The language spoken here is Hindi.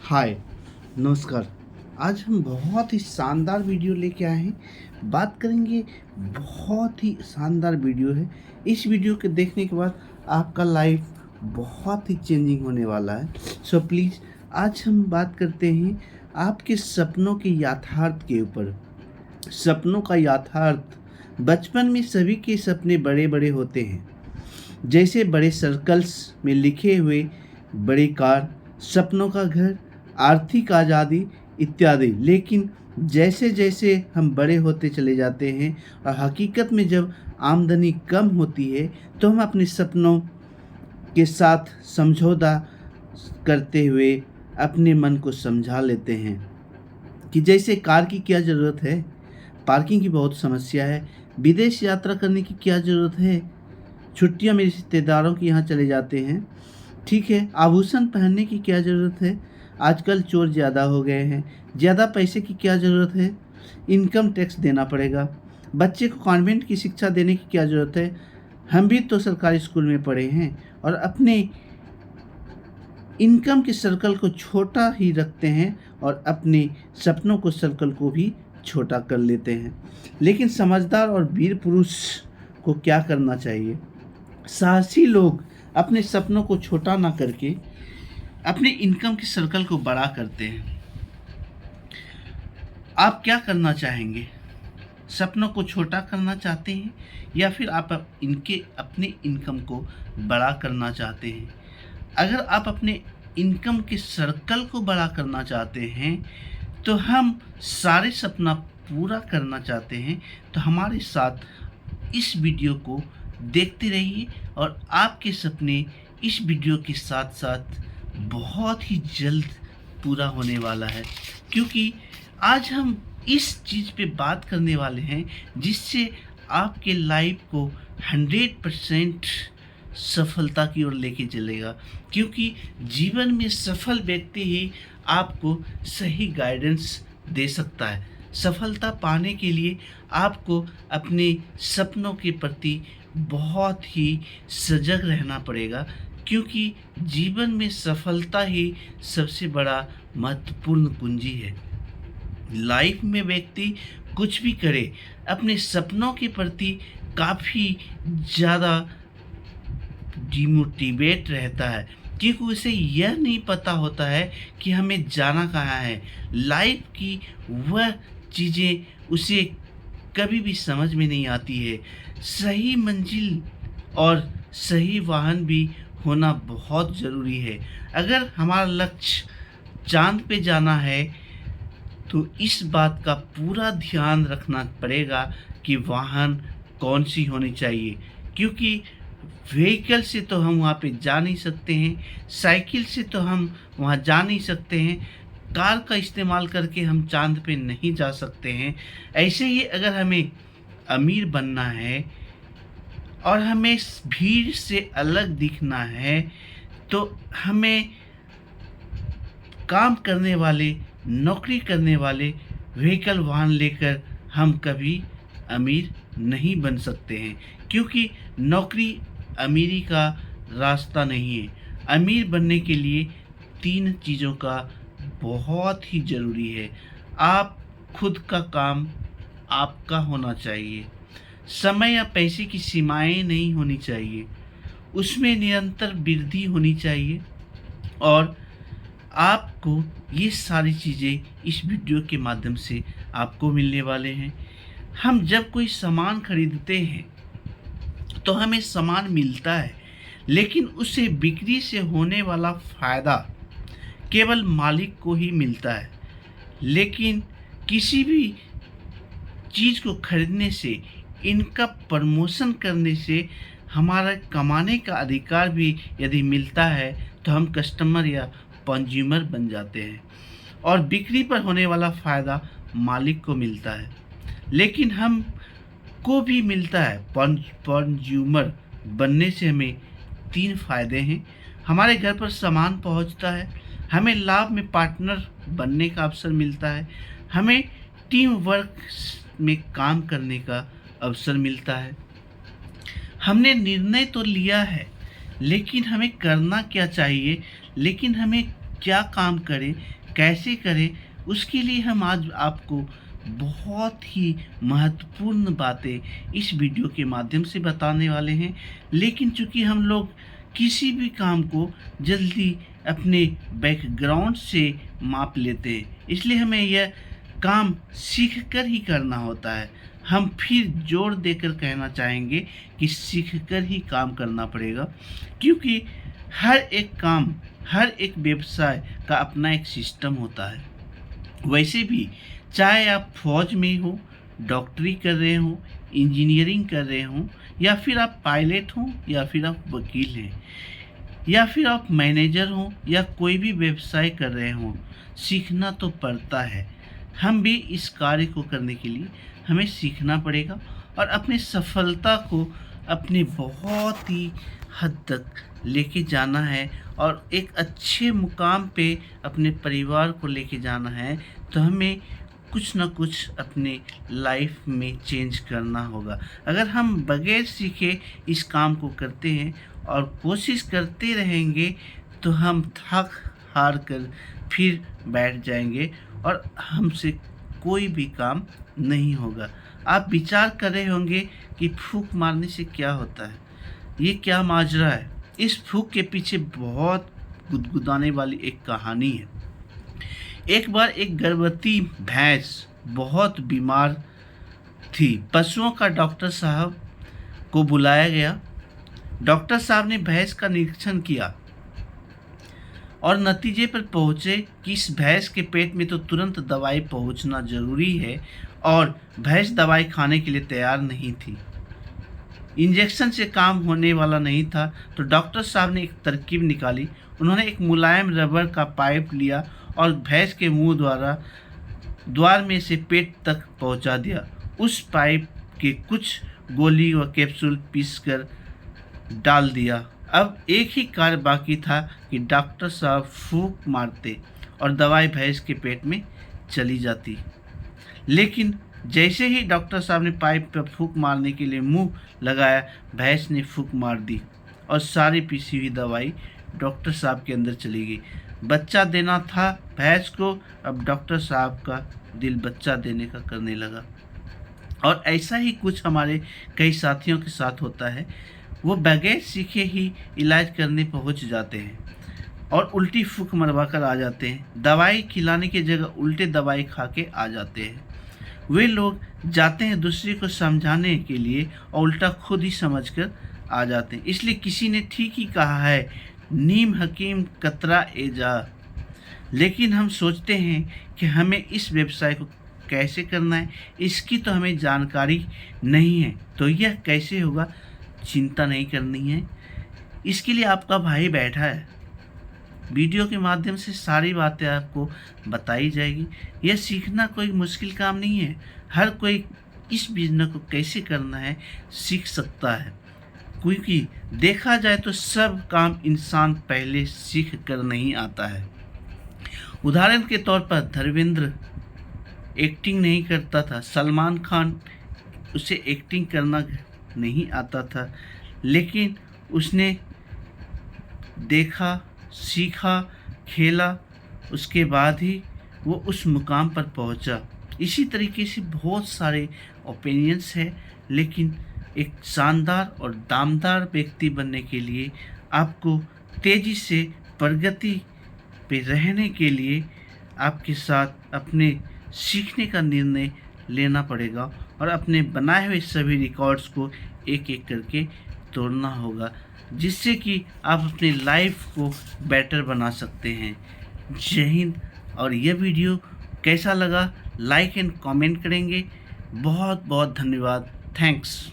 हाय, नमस्कार। आज हम बहुत ही शानदार वीडियो लेके आए हैं। बात करेंगे, बहुत ही शानदार वीडियो है। इस वीडियो के देखने के बाद आपका लाइफ बहुत ही चेंजिंग होने वाला है। सो प्लीज़, आज हम बात करते हैं आपके सपनों के यथार्थ के ऊपर। सपनों का यथार्थ। बचपन में सभी के सपने बड़े-बड़े होते हैं। जैसे बड़े सर्कल्स में लिखे हुए बड़ी कार, सपनों का घर, आर्थिक आज़ादी इत्यादि। लेकिन जैसे जैसे हम बड़े होते चले जाते हैं और हकीकत में जब आमदनी कम होती है, तो हम अपने सपनों के साथ समझौता करते हुए अपने मन को समझा लेते हैं कि जैसे कार की क्या ज़रूरत है, पार्किंग की बहुत समस्या है, विदेश यात्रा करने की क्या ज़रूरत है, छुट्टियाँ में रिश्तेदारों के यहाँ चले जाते हैं। ठीक है, आभूषण पहनने की क्या ज़रूरत है, आजकल चोर ज़्यादा हो गए हैं, ज़्यादा पैसे की क्या ज़रूरत है, इनकम टैक्स देना पड़ेगा, बच्चे को कॉन्वेंट की शिक्षा देने की क्या ज़रूरत है, हम भी तो सरकारी स्कूल में पढ़े हैं। और अपने इनकम के सर्कल को छोटा ही रखते हैं और अपने सपनों को सर्कल को भी छोटा कर लेते हैं। लेकिन समझदार और वीर पुरुष को क्या करना चाहिए? साहसी लोग अपने सपनों को छोटा ना करके अपने इनकम के सर्कल को बड़ा करते हैं। आप क्या करना चाहेंगे? सपनों को छोटा करना चाहते हैं या फिर आप इनके अपने इनकम को बड़ा करना चाहते हैं? अगर आप अपने इनकम के सर्कल को बड़ा करना चाहते हैं, तो हम सारे सपना पूरा करना चाहते हैं, तो हमारे साथ इस वीडियो को देखते रहिए और आपके सपने इस वीडियो के साथ साथ बहुत ही जल्द पूरा होने वाला है। क्योंकि आज हम इस चीज़ पे बात करने वाले हैं जिससे आपके लाइफ को 100% सफलता की ओर लेके चलेगा। क्योंकि जीवन में सफल व्यक्ति ही आपको सही गाइडेंस दे सकता है। सफलता पाने के लिए आपको अपने सपनों के प्रति बहुत ही सजग रहना पड़ेगा। क्योंकि जीवन में सफलता ही सबसे बड़ा महत्वपूर्ण कुंजी है। लाइफ में व्यक्ति कुछ भी करे, अपने सपनों के प्रति काफ़ी ज़्यादा डिमोटिवेट रहता है, क्योंकि उसे यह नहीं पता होता है कि हमें जाना कहाँ है। लाइफ की वह चीज़ें उसे कभी भी समझ में नहीं आती है। सही मंजिल और सही वाहन भी होना बहुत ज़रूरी है। अगर हमारा लक्ष्य चाँद पे जाना है, तो इस बात का पूरा ध्यान रखना पड़ेगा कि वाहन कौन सी होनी चाहिए। क्योंकि व्हीकल से तो हम वहाँ पे जा नहीं सकते हैं, साइकिल से तो हम वहाँ जा नहीं सकते हैं, कार का इस्तेमाल करके हम चाँद पे नहीं जा सकते हैं। ऐसे ही अगर हमें अमीर बनना है और हमें भीड़ से अलग दिखना है, तो हमें काम करने वाले, नौकरी करने वाले व्हीकल वाहन लेकर हम कभी अमीर नहीं बन सकते हैं। क्योंकि नौकरी अमीरी का रास्ता नहीं है। अमीर बनने के लिए 3 चीज़ों का बहुत ही ज़रूरी है। आप खुद का काम आपका होना चाहिए। समय या पैसे की सीमाएं नहीं होनी चाहिए, उसमें निरंतर वृद्धि होनी चाहिए। और आपको ये सारी चीज़ें इस वीडियो के माध्यम से आपको मिलने वाले हैं। हम जब कोई सामान खरीदते हैं तो हमें सामान मिलता है, लेकिन उसे बिक्री से होने वाला फ़ायदा केवल मालिक को ही मिलता है। लेकिन किसी भी चीज़ को खरीदने से, इनका प्रमोशन करने से हमारा कमाने का अधिकार भी यदि मिलता है, तो हम कस्टमर या कंज्यूमर बन जाते हैं और बिक्री पर होने वाला फ़ायदा मालिक को मिलता है। लेकिन हम को भी मिलता है। कंज्यूमर बनने से हमें 3 फ़ायदे हैं। हमारे घर पर सामान पहुंचता है, हमें लाभ में पार्टनर बनने का अवसर मिलता है, हमें टीम वर्क में काम करने का अवसर मिलता है। हमने निर्णय तो लिया है, लेकिन हमें करना क्या चाहिए, लेकिन हमें क्या काम करें, कैसे करें, उसके लिए हम आज आपको बहुत ही महत्वपूर्ण बातें इस वीडियो के माध्यम से बताने वाले हैं। लेकिन चूँकि हम लोग किसी भी काम को जल्दी अपने बैकग्राउंड से माप लेते हैं, इसलिए हमें यह काम सीख कर ही करना होता है। हम फिर जोर देकर कहना चाहेंगे कि सीख कर ही काम करना पड़ेगा, क्योंकि हर एक काम, हर एक व्यवसाय का अपना एक सिस्टम होता है। वैसे भी चाहे आप फौज में हो, डॉक्टरी कर रहे हो, इंजीनियरिंग कर रहे हो, या फिर आप पायलट हो, या फिर आप वकील हैं, या फिर आप मैनेजर हो, या कोई भी व्यवसाय कर रहे हो, सीखना तो पड़ता है। हम भी इस कार्य को करने के लिए हमें सीखना पड़ेगा और अपनी सफलता को अपने बहुत ही हद तक लेके जाना है और एक अच्छे मुकाम पे अपने परिवार को लेके जाना है। तो हमें कुछ ना कुछ अपने लाइफ में चेंज करना होगा। अगर हम बगैर सीखे इस काम को करते हैं और कोशिश करते रहेंगे, तो हम थक हार कर फिर बैठ जाएंगे और हमसे कोई भी काम नहीं होगा। आप विचार कर रहे होंगे कि फूंक मारने से क्या होता है, ये क्या माजरा है। इस फूंक के पीछे बहुत गुदगुदाने वाली एक कहानी है। एक बार एक गर्भवती भैंस बहुत बीमार थी। पशुओं का डॉक्टर साहब को बुलाया गया। डॉक्टर साहब ने भैंस का निरीक्षण किया और नतीजे पर पहुँचे कि इस भैंस के पेट में तो तुरंत दवाई पहुँचना ज़रूरी है, और भैंस दवाई खाने के लिए तैयार नहीं थी। इंजेक्शन से काम होने वाला नहीं था। तो डॉक्टर साहब ने एक तरकीब निकाली। उन्होंने एक मुलायम रबर का पाइप लिया और भैंस के मुंह द्वार में से पेट तक पहुंचा दिया। उस पाइप के कुछ गोली व कैप्सूल पीसकर डाल दिया। अब एक ही कार्य बाकी था कि डॉक्टर साहब फूंक मारते और दवाई भैंस के पेट में चली जाती। लेकिन जैसे ही डॉक्टर साहब ने पाइप पर फूंक मारने के लिए मुंह लगाया, भैंस ने फूंक मार दी और सारी पीसी हुई दवाई डॉक्टर साहब के अंदर चली गई। बच्चा देना था भैंस को। अब डॉक्टर साहब का दिल बच्चा देने का करने लगा। और ऐसा ही कुछ हमारे कई साथियों के साथ होता है। वो बगैर सीखे ही इलाज करने पहुंच जाते हैं और उल्टी फूंक मरवा कर आ जाते हैं। दवाई खिलाने की जगह उल्टे दवाई खा के आ जाते हैं। वे लोग जाते हैं दूसरे को समझाने के लिए और उल्टा खुद ही समझ कर आ जाते हैं। इसलिए किसी ने ठीक ही कहा है, नीम हकीम कतरा ए जा। लेकिन हम सोचते हैं कि हमें इस व्यवसाय को कैसे करना है, इसकी तो हमें जानकारी नहीं है। तो यह कैसे होगा, चिंता नहीं करनी है। इसके लिए आपका भाई बैठा है। वीडियो के माध्यम से सारी बातें आपको बताई जाएगी। यह सीखना कोई मुश्किल काम नहीं है। हर कोई इस बिजनेस को कैसे करना है सीख सकता है, क्योंकि देखा जाए तो सब काम इंसान पहले सीख कर नहीं आता है। उदाहरण के तौर पर धर्मेंद्र एक्टिंग नहीं करता था। सलमान खान, उसे एक्टिंग करना नहीं आता था, लेकिन उसने देखा, सीखा, खेला, उसके बाद ही वो उस मुकाम पर पहुंचा। इसी तरीके से बहुत सारे ओपिनियंस है, लेकिन एक शानदार और दामदार व्यक्ति बनने के लिए आपको तेज़ी से प्रगति पे रहने के लिए आपके साथ अपने सीखने का निर्णय लेना पड़ेगा और अपने बनाए हुए सभी रिकॉर्ड्स को एक एक करके तोड़ना होगा, जिससे कि आप अपनी लाइफ को बेटर बना सकते हैं। जय हिंद। और यह वीडियो कैसा लगा, लाइक एंड कमेंट करेंगे। बहुत बहुत धन्यवाद। थैंक्स।